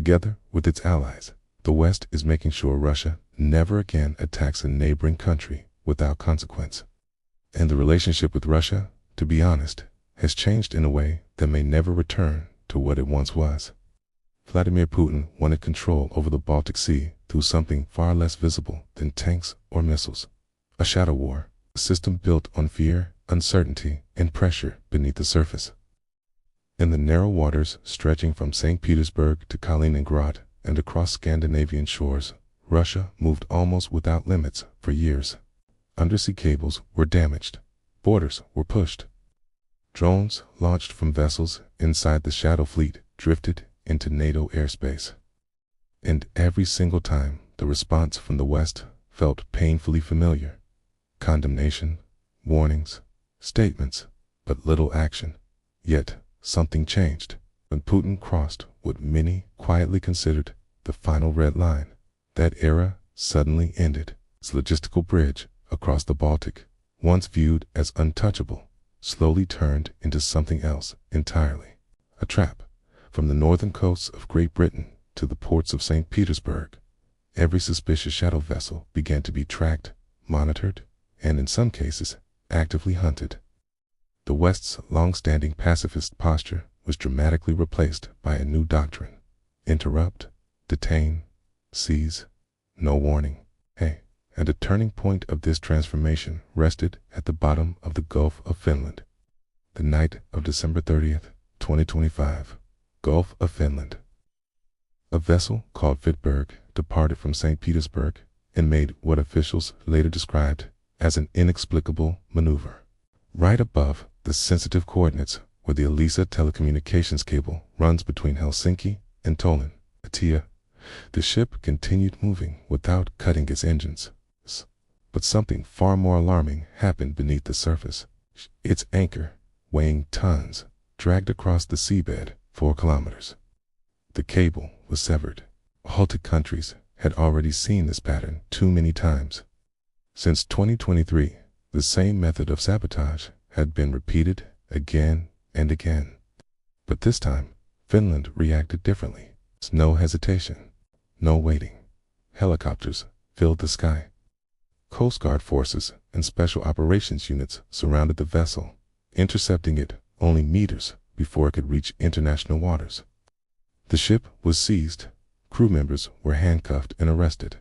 Together with its allies, the West is making sure Russia never again attacks a neighboring country without consequence. And the relationship with Russia, to be honest, has changed in a way that may never return to what it once was. Vladimir Putin wanted control over the Baltic Sea through something far less visible than tanks or missiles. A shadow war, a system built on fear, uncertainty, and pressure beneath the surface. In the narrow waters stretching from St. Petersburg to Kaliningrad and across Scandinavian shores, Russia moved almost without limits for years. Undersea cables were damaged. Borders were pushed. Drones launched from vessels inside the Shadow Fleet drifted into NATO airspace. And every single time, the response from the West felt painfully familiar. Condemnation, warnings, statements, but little action. Yet, something changed when Putin crossed what many quietly considered the final red line. That era suddenly ended. Its logistical bridge across the Baltic, once viewed as untouchable, slowly turned into something else entirely. A trap. From the northern coasts of Great Britain to the ports of St. Petersburg, every suspicious shadow vessel began to be tracked, monitored, and in some cases, actively hunted. The West's long-standing pacifist posture was dramatically replaced by a new doctrine: interrupt, detain, seize, no warning. And a turning point of this transformation rested at the bottom of the Gulf of Finland. The night of December 30th, 2025, Gulf of Finland. A vessel called Fitburg departed from St. Petersburg and made what officials later described as an inexplicable maneuver. Right above the sensitive coordinates where the Elisa telecommunications cable runs between Helsinki and Tallinn, Latvia, the ship continued moving without cutting its engines. But something far more alarming happened beneath the surface. Its anchor, weighing tons, dragged across the seabed 4 kilometers. The cable was severed. Baltic countries had already seen this pattern too many times. Since 2023, the same method of sabotage had been repeated again and again. But this time, Finland reacted differently. No hesitation, no waiting. Helicopters filled the sky. Coast Guard forces and special operations units surrounded the vessel, intercepting it only meters before it could reach international waters. The ship was seized. Crew members were handcuffed and arrested.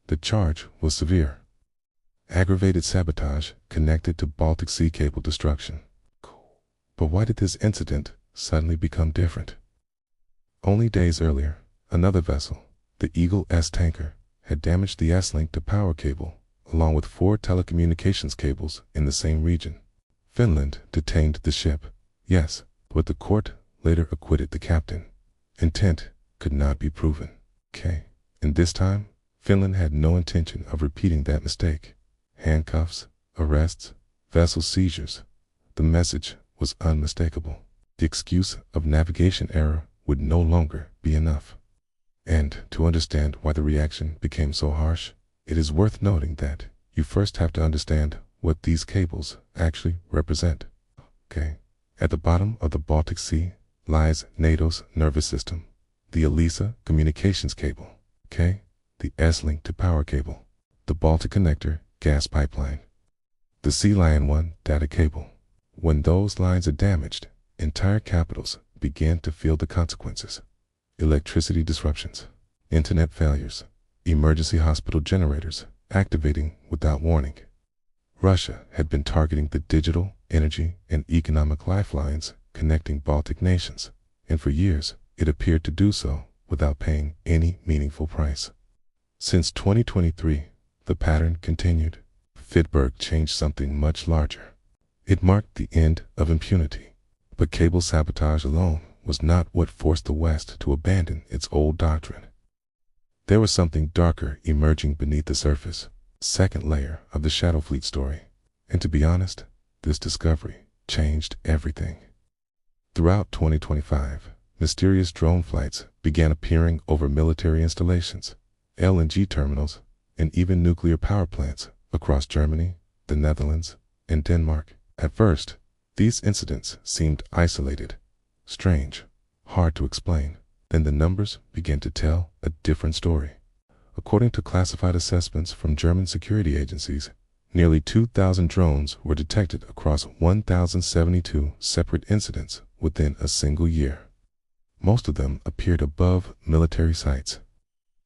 The charge was severe: aggravated sabotage connected to Baltic Sea cable destruction. But why did this incident suddenly become different? Only days earlier, another vessel, the Eagle S tanker, had damaged the S-link to power cable, along with 4 telecommunications cables in the same region. Finland detained the ship, yes, but the court later acquitted the captain. Intent could not be proven. And this time, Finland had no intention of repeating that mistake. Handcuffs, arrests, vessel seizures. The message was unmistakable. The excuse of navigation error would no longer be enough. And to understand why the reaction became so harsh, it is worth noting that you first have to understand what these cables actually represent. At the bottom of the Baltic Sea lies NATO's nervous system, the Elisa communications cable, the S-link to power cable, the Baltic connector gas pipeline, the Sea Lion 1 data cable. When those lines are damaged, entire capitals begin to feel the consequences. Electricity disruptions, internet failures, emergency hospital generators activating without warning. Russia had been targeting the digital, energy, and economic lifelines connecting Baltic nations, and for years it appeared to do so without paying any meaningful price. Since 2023, the pattern continued. Fitburg changed something much larger. It marked the end of impunity. But cable sabotage alone was not what forced the West to abandon its old doctrine. There was something darker emerging beneath the surface, second layer of the Shadow Fleet story. And to be honest, this discovery changed everything. Throughout 2025, mysterious drone flights began appearing over military installations, LNG terminals, and even nuclear power plants across Germany, the Netherlands, and Denmark. At first, these incidents seemed isolated, strange, hard to explain. and the numbers began to tell a different story. According to classified assessments from German security agencies, nearly 2,000 drones were detected across 1,072 separate incidents within a single year. Most of them appeared above military sites.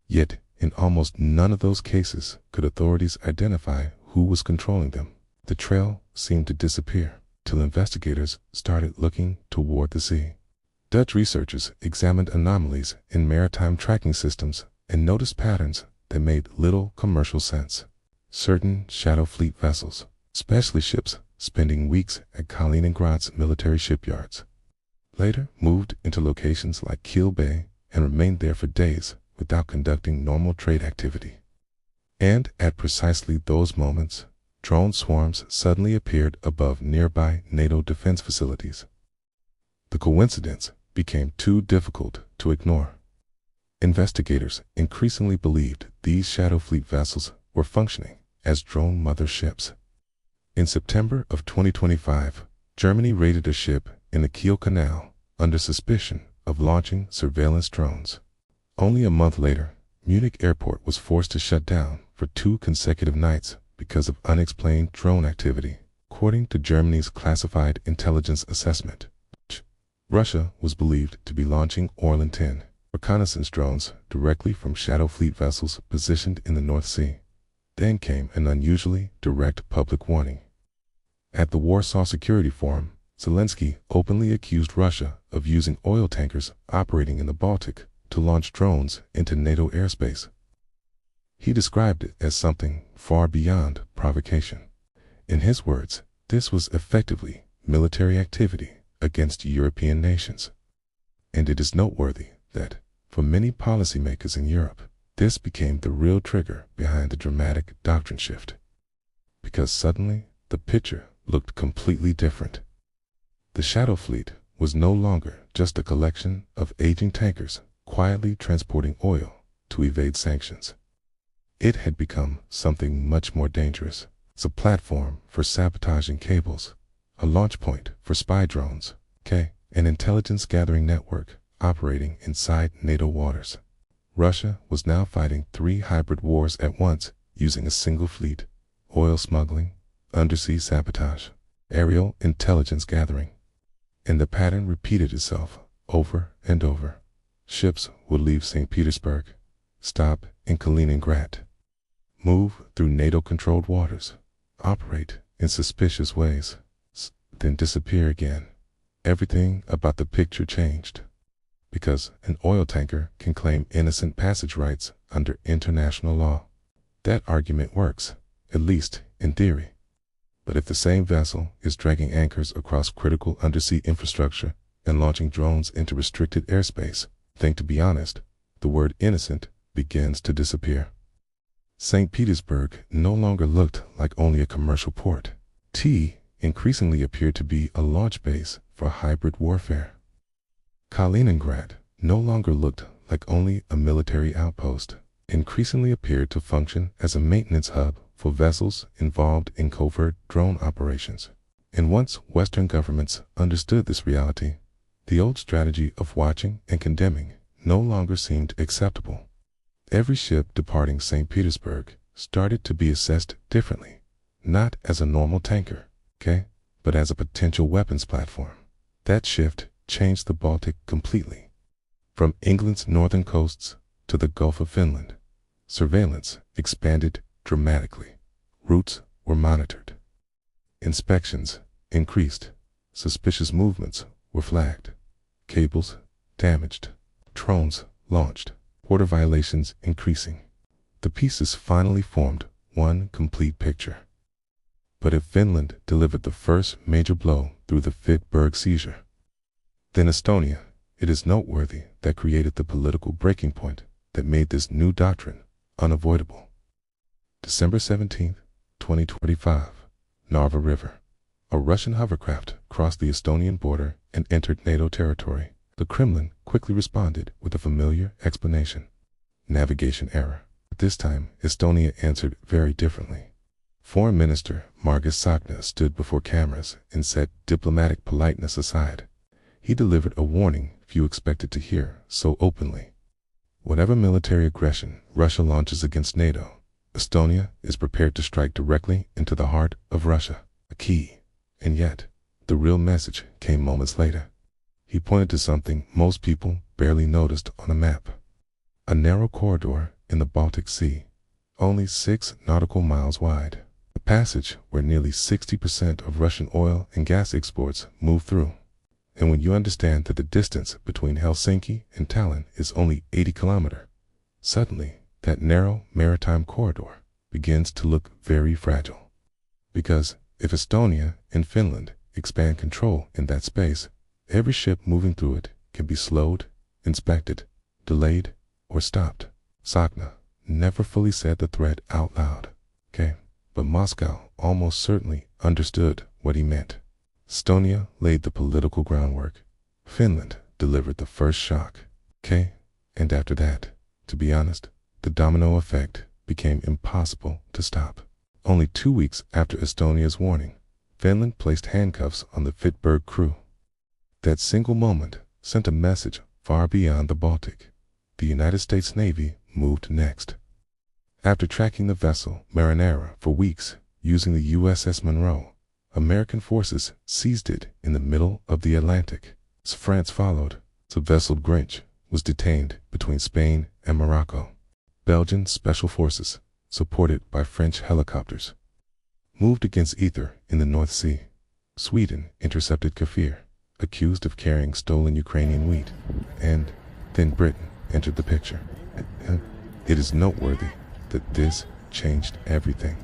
Yet, in almost none of those cases could authorities identify who was controlling them. The trail seemed to disappear till investigators started looking toward the sea. Dutch researchers examined anomalies in maritime tracking systems and noticed patterns that made little commercial sense. Certain shadow fleet vessels, especially ships spending weeks at Kaliningrad's military shipyards, later moved into locations like Kiel Bay and remained there for days without conducting normal trade activity. And at precisely those moments, drone swarms suddenly appeared above nearby NATO defense facilities. The coincidence became too difficult to ignore. Investigators increasingly believed these shadow fleet vessels were functioning as drone mother ships. In September of 2025, Germany raided a ship in the Kiel Canal under suspicion of launching surveillance drones. Only a month later, Munich airport was forced to shut down for 2 consecutive nights because of unexplained drone activity, according to Germany's classified intelligence assessment. Russia was believed to be launching Orlan 10 reconnaissance drones directly from shadow fleet vessels positioned in the North Sea. Then came an unusually direct public warning. At the Warsaw Security Forum, Zelensky openly accused Russia of using oil tankers operating in the Baltic to launch drones into NATO airspace. He described it as something far beyond provocation. In his words, this was effectively military activity against European nations. And it is noteworthy that, for many policymakers in Europe, this became the real trigger behind the dramatic doctrine shift. Because suddenly, the picture looked completely different. The shadow fleet was no longer just a collection of aging tankers quietly transporting oil to evade sanctions. It had become something much more dangerous. It's a platform for sabotaging cables, a launch point for spy drones, an intelligence gathering network operating inside NATO waters. Russia was now fighting 3 hybrid wars at once using a single fleet: oil smuggling, undersea sabotage, aerial intelligence gathering. And the pattern repeated itself over and over. Ships would leave St. Petersburg, stop in Kaliningrad, move through NATO-controlled waters, operate in suspicious ways, then disappear again. Everything about the picture changed. Because an oil tanker can claim innocent passage rights under international law. That argument works, at least in theory. But if the same vessel is dragging anchors across critical undersea infrastructure and launching drones into restricted airspace, then, to be honest, the word innocent begins to disappear. St. Petersburg no longer looked like only a commercial port. It increasingly appeared to be a launch base for hybrid warfare. Kaliningrad no longer looked like only a military outpost. Increasingly appeared to function as a maintenance hub for vessels involved in covert drone operations. And once Western governments understood this reality, the old strategy of watching and condemning no longer seemed acceptable. Every ship departing St. Petersburg started to be assessed differently, not as a normal tanker, but as a potential weapons platform. That shift changed the Baltic completely. From England's northern coasts to the Gulf of Finland, surveillance expanded dramatically. Routes were monitored. Inspections increased. Suspicious movements were flagged. Cables damaged. Drones launched. Order violations increasing. The pieces finally formed one complete picture. But if Finland delivered the first major blow through the Fitburg seizure, then Estonia, it is noteworthy, that created the political breaking point that made this new doctrine unavoidable. December 17, 2025, Narva River. A Russian hovercraft crossed the Estonian border and entered NATO territory. The Kremlin quickly responded with a familiar explanation: navigation error. But this time, Estonia answered very differently. Foreign Minister Margus Tsahkna stood before cameras and set diplomatic politeness aside. He delivered a warning few expected to hear so openly. Whatever military aggression Russia launches against NATO, Estonia is prepared to strike directly into the heart of Russia, a key. And yet, the real message came moments later. He pointed to something most people barely noticed on a map. A narrow corridor in the Baltic Sea, only 6 nautical miles wide. A passage where nearly 60% of Russian oil and gas exports move through. And when you understand that the distance between Helsinki and Tallinn is only 80 kilometers, suddenly that narrow maritime corridor begins to look very fragile. Because if Estonia and Finland expand control in that space, every ship moving through it can be slowed, inspected, delayed, or stopped. Wagner never fully said the threat out loud, okay? But Moscow almost certainly understood what he meant. Estonia laid the political groundwork. Finland delivered the first shock, okay? And after that, to be honest, the domino effect became impossible to stop. Only 2 weeks after Estonia's warning, Finland placed handcuffs on the Fitburg crew. That single moment sent a message far beyond the Baltic. The United States Navy moved next. After tracking the vessel Marinera for weeks using the USS Monroe, American forces seized it in the middle of the Atlantic. As France followed, the vessel Grinch was detained between Spain and Morocco. Belgian special forces, supported by French helicopters, moved against Ether in the North Sea. Sweden intercepted Kafir, accused of carrying stolen Ukrainian wheat, and then Britain entered the picture. It is noteworthy that this changed everything.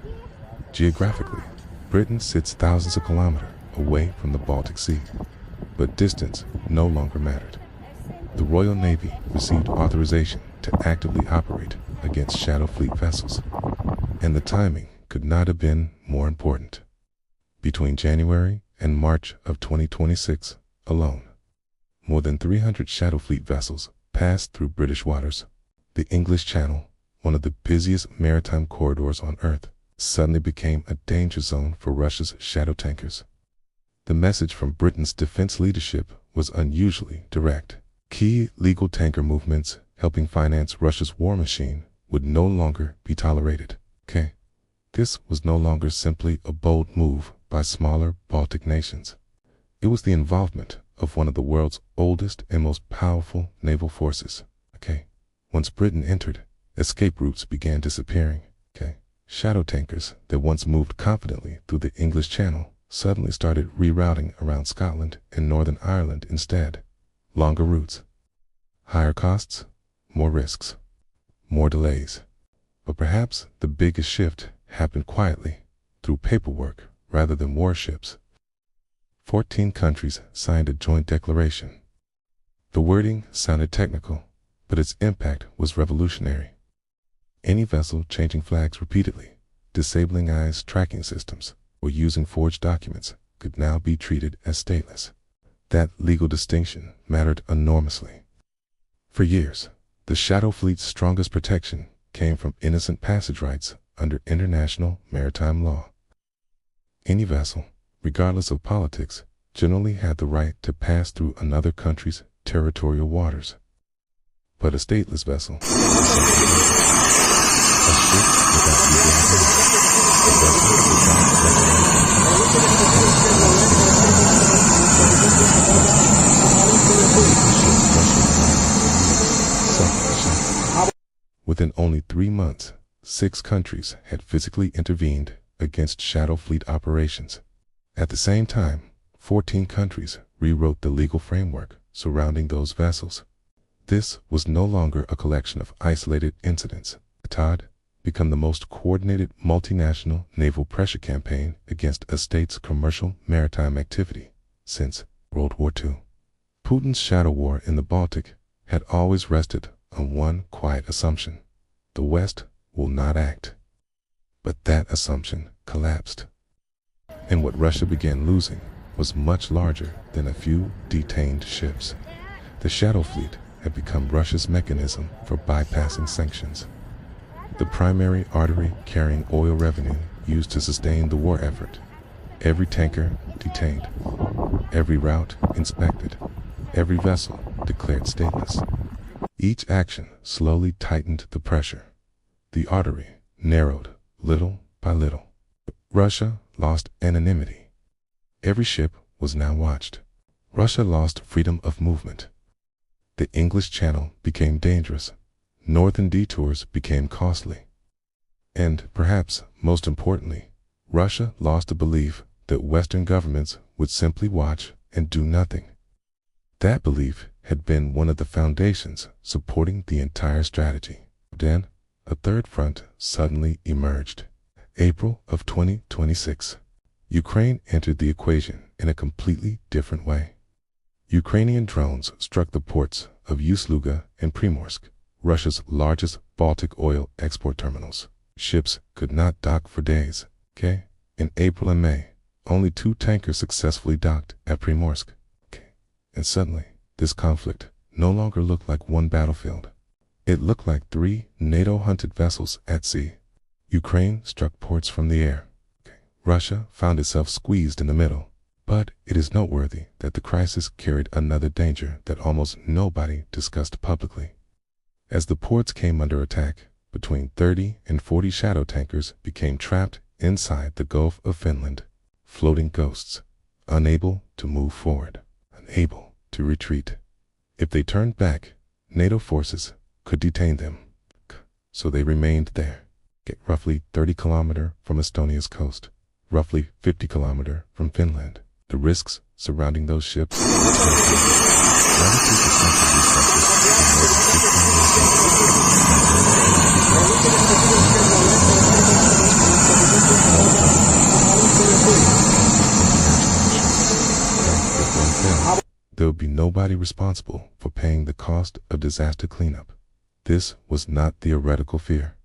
Geographically, Britain sits thousands of kilometers away from the Baltic Sea, but distance no longer mattered. The Royal Navy received authorization to actively operate against Shadow Fleet vessels, and the timing could not have been more important. Between January and March of 2026 alone, more than 300 Shadow Fleet vessels passed through British waters. The English Channel, one of the busiest maritime corridors on Earth, suddenly became a danger zone for Russia's shadow tankers. The message from Britain's defense leadership was unusually direct. Key legal tanker movements helping finance Russia's war machine would no longer be tolerated. Okay? This was no longer simply a bold move by smaller Baltic nations. It was the involvement of one of the world's oldest and most powerful naval forces. Okay? Once Britain entered, escape routes began disappearing. Okay? Shadow tankers that once moved confidently through the English Channel suddenly started rerouting around Scotland and Northern Ireland instead. Longer routes, higher costs, more risks, more delays. But perhaps the biggest shift happened quietly, through paperwork rather than warships. 14 countries signed a joint declaration. The wording sounded technical, but its impact was revolutionary. Any vessel changing flags repeatedly, disabling eyes tracking systems, or using forged documents could now be treated as stateless. That legal distinction mattered enormously. For years, the Shadow Fleet's strongest protection came from innocent passage rights under international maritime law. Any vessel, regardless of politics, generally had the right to pass through another country's territorial waters. But a stateless vessel, a ship without legal identity, a vessel Within only 3 months, 6 countries had physically intervened against Shadow Fleet operations. At the same time, 14 countries rewrote the legal framework surrounding those vessels. This was no longer a collection of isolated incidents. It had become the most coordinated multinational naval pressure campaign against a state's commercial maritime activity since World War II. Putin's shadow war in the Baltic had always rested on one quiet assumption: the West will not act. But that assumption collapsed. And what Russia began losing was much larger than a few detained ships. The Shadow Fleet had become Russia's mechanism for bypassing sanctions. The primary artery carrying oil revenue used to sustain the war effort. Every tanker detained, every route inspected, every vessel declared stateless. Each action slowly tightened the pressure. The artery narrowed little by little. Russia lost anonymity. Every ship was now watched. Russia lost freedom of movement. The English Channel became dangerous. Northern detours became costly. And, perhaps most importantly, Russia lost the belief that Western governments would simply watch and do nothing. That belief had been one of the foundations supporting the entire strategy. Then, a third front suddenly emerged. April of 2026. Ukraine entered the equation in a completely different way. Ukrainian drones struck the ports of Ust-Luga and Primorsk, Russia's largest Baltic oil export terminals. Ships could not dock for days. In April and May, only 2 tankers successfully docked at Primorsk. And suddenly, this conflict no longer looked like one battlefield. It looked like 3 NATO-hunted vessels at sea. Ukraine struck ports from the air. Russia found itself squeezed in the middle. But it is noteworthy that the crisis carried another danger that almost nobody discussed publicly. As the ports came under attack, between 30 and 40 shadow tankers became trapped inside the Gulf of Finland, floating ghosts, unable to move forward, unable to retreat. If they turned back, NATO forces could detain them. So they remained there, roughly 30 kilometers from Estonia's coast, roughly 50 kilometers from Finland. The risks surrounding those ships there would be nobody responsible for paying the cost of disaster cleanup. This was not theoretical fear.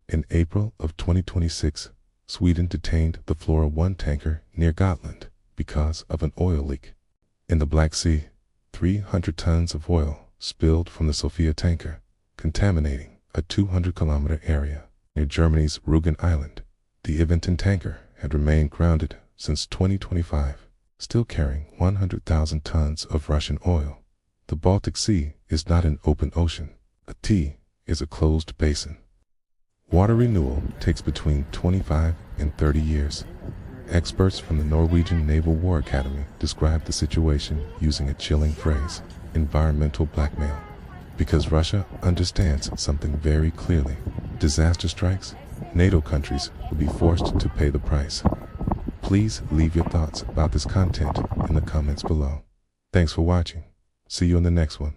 In April of 2026, Sweden detained the Flora 1 tanker near Gotland because of an oil leak. In the Black Sea, 300 tons of oil spilled from the Sofia tanker, contaminating a 200-kilometer area. Near Germany's Rügen Island, the Eventon tanker had remained grounded since 2025, still carrying 100,000 tons of Russian oil. The Baltic Sea is not an open ocean. A T is a closed basin. Water renewal takes between 25 and 30 years. Experts from the Norwegian Naval War Academy describe the situation using a chilling phrase, environmental blackmail. Because Russia understands something very clearly. Disaster strikes, NATO countries will be forced to pay the price. Please leave your thoughts about this content in the comments below. Thanks for watching. See you in the next one.